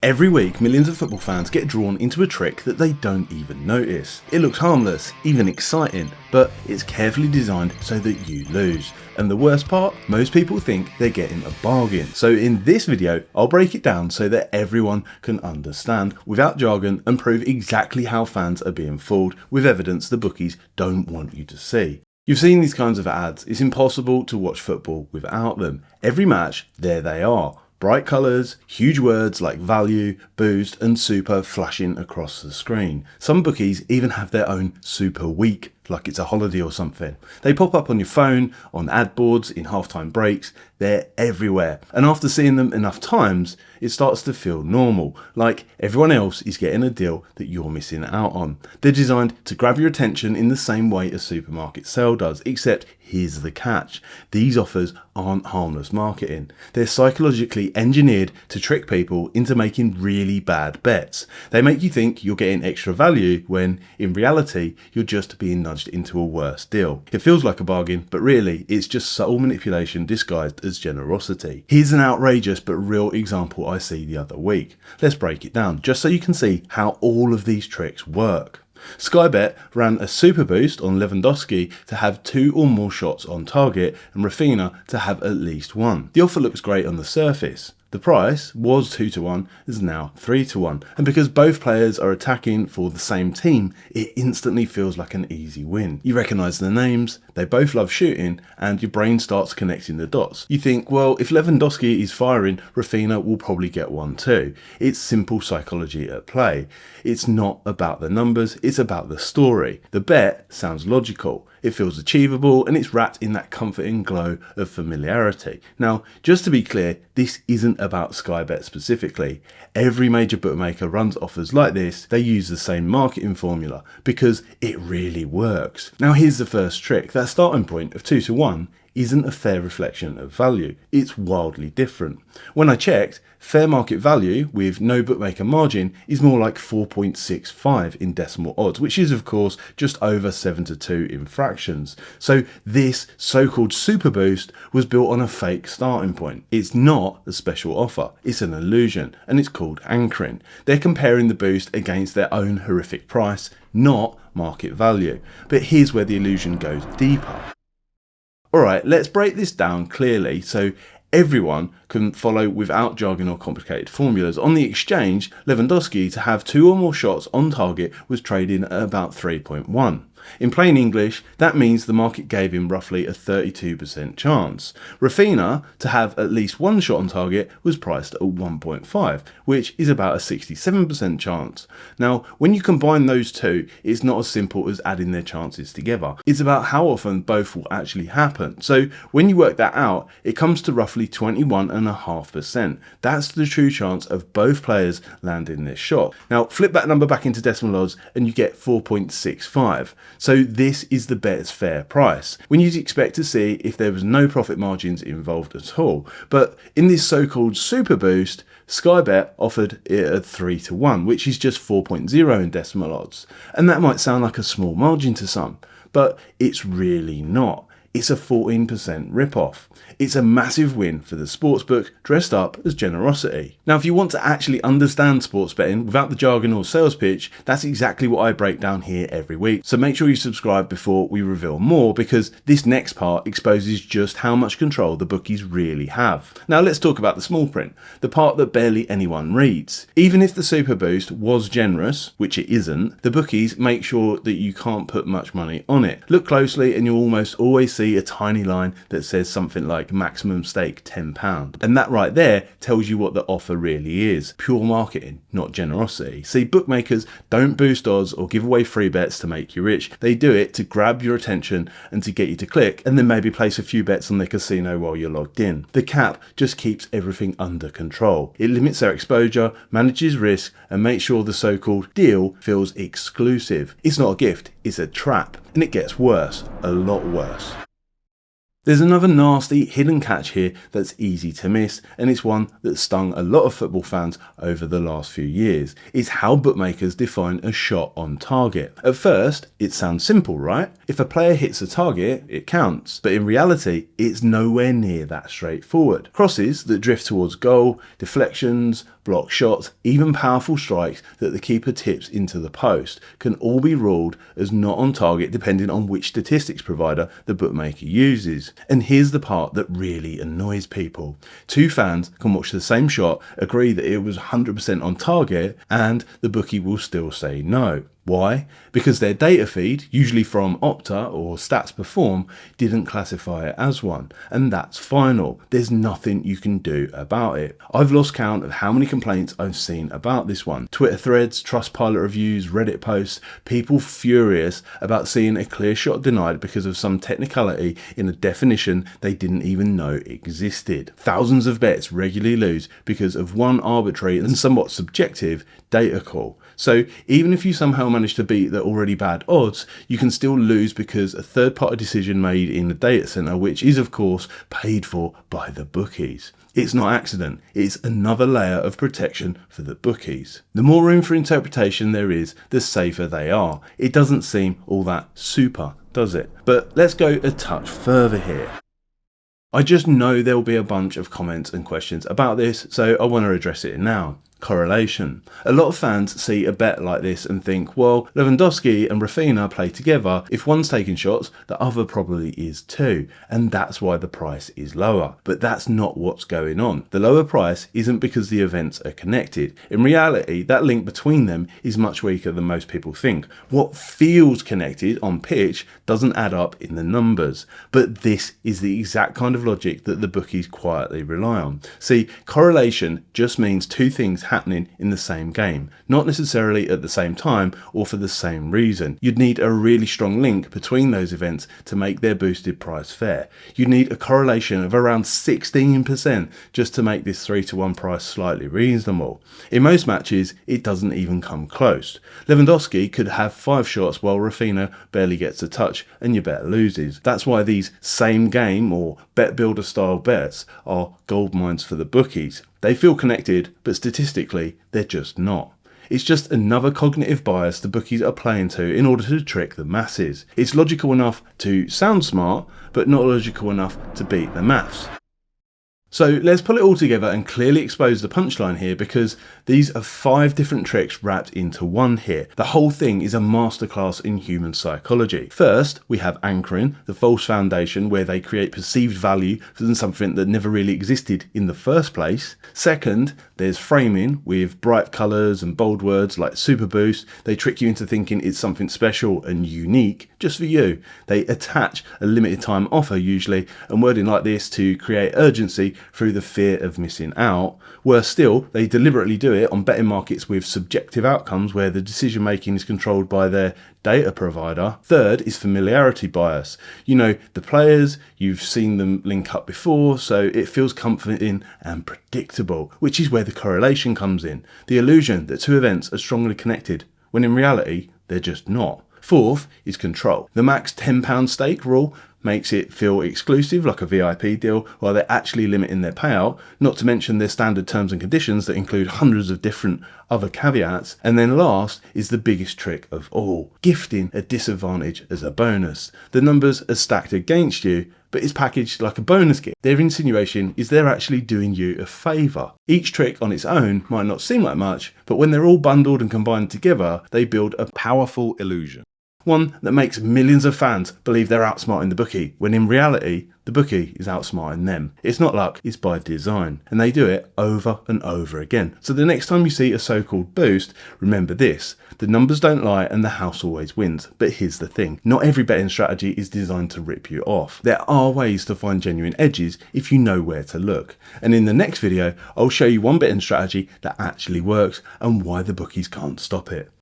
Every week, millions of football fans get drawn into a trick that they don't even notice. It looks harmless, even exciting, but it's carefully designed so that you lose. And the worst part, most people think they're getting a bargain. So in this video, I'll break it down so that everyone can understand without jargon and prove exactly how fans are being fooled with evidence the bookies don't want you to see. You've seen these kinds of ads. It's impossible to watch football without them. Every match, there they are. Bright colours, huge words like value, boost and super flashing across the screen. Some bookies even have their own super week, like it's a holiday or something. They pop up on your phone, on ad boards, in halftime breaks. They're everywhere. And after seeing them enough times, it starts to feel normal, like everyone else is getting a deal that you're missing out on. They're designed to grab your attention in the same way a supermarket sale does, except here's the catch. These offers aren't harmless marketing. They're psychologically engineered to trick people into making really bad bets. They make you think you're getting extra value when, in reality, you're just being nudged into a worse deal. It feels like a bargain, but really, it's just subtle manipulation disguised as generosity. Here's an outrageous but real example I see the other week. Let's break it down, just so you can see how all of these tricks work. Sky Bet ran a super boost on Lewandowski to have 2 or more shots on target and Rafinha to have at least 1. The offer looks great on the surface. The price was 2-1, is now 3-1, and because both players are attacking for the same team, it instantly feels like an easy win. You recognise their names, they both love shooting, and your brain starts connecting the dots. You think, well, if Lewandowski is firing, Rafinha will probably get 1 too. It's simple psychology at play. It's not about the numbers, it's about the story. The bet sounds logical. It feels achievable and it's wrapped in that comforting glow of familiarity. Now, just to be clear, this isn't about Sky Bet specifically. Every major bookmaker runs offers like this. They use the same marketing formula because it really works. Now, here's the first trick. That starting point of 2-1 isn't a fair reflection of value. It's wildly different. When I checked, fair market value with no bookmaker margin is more like 4.65 in decimal odds, which is of course just over 7-2 in fractions. So this so-called super boost was built on a fake starting point. It's not a special offer, it's an illusion, and it's called anchoring. They're comparing the boost against their own horrific price, not market value. But here's where the illusion goes deeper. Alright, let's break this down clearly so everyone can follow without jargon or complicated formulas. On the exchange, Lewandowski to have 2 or more shots on target was trading at about 3.1. In plain English, that means the market gave him roughly a 32% chance. Rafinha to have at least 1 shot on target was priced at 1.5, which is about a 67% chance. Now, when you combine those two, it's not as simple as adding their chances together. It's about how often both will actually happen. So when you work that out, it comes to roughly 21.5%. That's the true chance of both players landing their shot. Now, flip that number back into decimal odds and you get 4.65. So this is the bet's fair price, when you'd expect to see if there was no profit margins involved at all. But in this so-called super boost, Sky Bet offered it at 3-1, which is just 4.0 in decimal odds. And that might sound like a small margin to some, but it's really not. It's a 14% rip-off. It's a massive win for the sportsbook dressed up as generosity. Now, if you want to actually understand sports betting without the jargon or sales pitch, that's exactly what I break down here every week. So make sure you subscribe before we reveal more, because this next part exposes just how much control the bookies really have. Now let's talk about the small print, the part that barely anyone reads. Even if the super boost was generous, which it isn't, the bookies make sure that you can't put much money on it. Look closely and you'll almost always see a tiny line that says something like maximum stake £10. And that right there tells you what the offer really is. Pure marketing, not generosity. See, bookmakers don't boost odds or give away free bets to make you rich. They do it to grab your attention and to get you to click, and then maybe place a few bets on their casino while you're logged in. The cap just keeps everything under control. It limits their exposure, manages risk, and makes sure the so-called deal feels exclusive. It's not a gift, it's a trap. And it gets worse, a lot worse. There's another nasty hidden catch here that's easy to miss, and it's one that's stung a lot of football fans over the last few years. It's how bookmakers define a shot on target. At first, it sounds simple, right? If a player hits a target, it counts. But in reality, it's nowhere near that straightforward. Crosses that drift towards goal, deflections, block shots, even powerful strikes that the keeper tips into the post can all be ruled as not on target depending on which statistics provider the bookmaker uses. And here's the part that really annoys people. Two fans can watch the same shot, agree that it was 100% on target, and the bookie will still say no. Why? Because their data feed, usually from Opta or Stats Perform, didn't classify it as one, and that's final. There's nothing you can do about it. I've lost count of how many complaints I've seen about this one. Twitter threads, Trustpilot reviews, Reddit posts, people furious about seeing a clear shot denied because of some technicality in a definition they didn't even know existed. Thousands of bets regularly lose because of one arbitrary and somewhat subjective data call. So even if you somehow manage to beat the already bad odds, you can still lose because a third-party decision made in the data center, which is of course paid for by the bookies. It's not accident, it's another layer of protection for the bookies. The more room for interpretation there is, the safer they are. It doesn't seem all that super, does it? But let's go a touch further here. I just know there'll be a bunch of comments and questions about this, so I want to address it now. Correlation. A lot of fans see a bet like this and think, well, Lewandowski and Rafinha play together. If one's taking shots, the other probably is too. And that's why the price is lower. But that's not what's going on. The lower price isn't because the events are connected. In reality, that link between them is much weaker than most people think. What feels connected on pitch doesn't add up in the numbers. But this is the exact kind of logic that the bookies quietly rely on. See, correlation just means two things happening in the same game, not necessarily at the same time or for the same reason. You'd need a really strong link between those events to make their boosted price fair. You'd need a correlation of around 16% just to make this 3-to-1 price slightly reasonable. In most matches, it doesn't even come close. Lewandowski could have 5 shots while Rafinha barely gets a touch and your bet loses. That's why these same game or bet builder style bets are gold mines for the bookies. They feel connected, but statistically, they're just not. It's just another cognitive bias the bookies are playing to in order to trick the masses. It's logical enough to sound smart, but not logical enough to beat the maths. So let's pull it all together and clearly expose the punchline here, because these are 5 different tricks wrapped into one here. The whole thing is a masterclass in human psychology. First, we have anchoring, the false foundation where they create perceived value for something that never really existed in the first place. Second, there's framing with bright colours and bold words like super boost. They trick you into thinking it's something special and unique just for you. They attach a limited time offer usually and wording like this to create urgency through the fear of missing out. Worse still, they deliberately do it on betting markets with subjective outcomes where the decision making is controlled by their data provider. Third is familiarity bias. You know the players, you've seen them link up before, so it feels comforting and predictable, which is where the correlation comes in. The illusion that two events are strongly connected, when in reality, they're just not. Fourth is control. The max £10 stake rule makes it feel exclusive, like a VIP deal, while they're actually limiting their payout, not to mention their standard terms and conditions that include hundreds of different other caveats. And then last is the biggest trick of all, gifting a disadvantage as a bonus. The numbers are stacked against you, but it's packaged like a bonus gift. Their insinuation is they're actually doing you a favour. Each trick on its own might not seem like much, but when they're all bundled and combined together, they build a powerful illusion. One that makes millions of fans believe they're outsmarting the bookie, when in reality, the bookie is outsmarting them. It's not luck, it's by design. And they do it over and over again. So the next time you see a so-called boost, remember this: the numbers don't lie and the house always wins. But here's the thing, not every betting strategy is designed to rip you off. There are ways to find genuine edges if you know where to look. And in the next video, I'll show you one betting strategy that actually works and why the bookies can't stop it.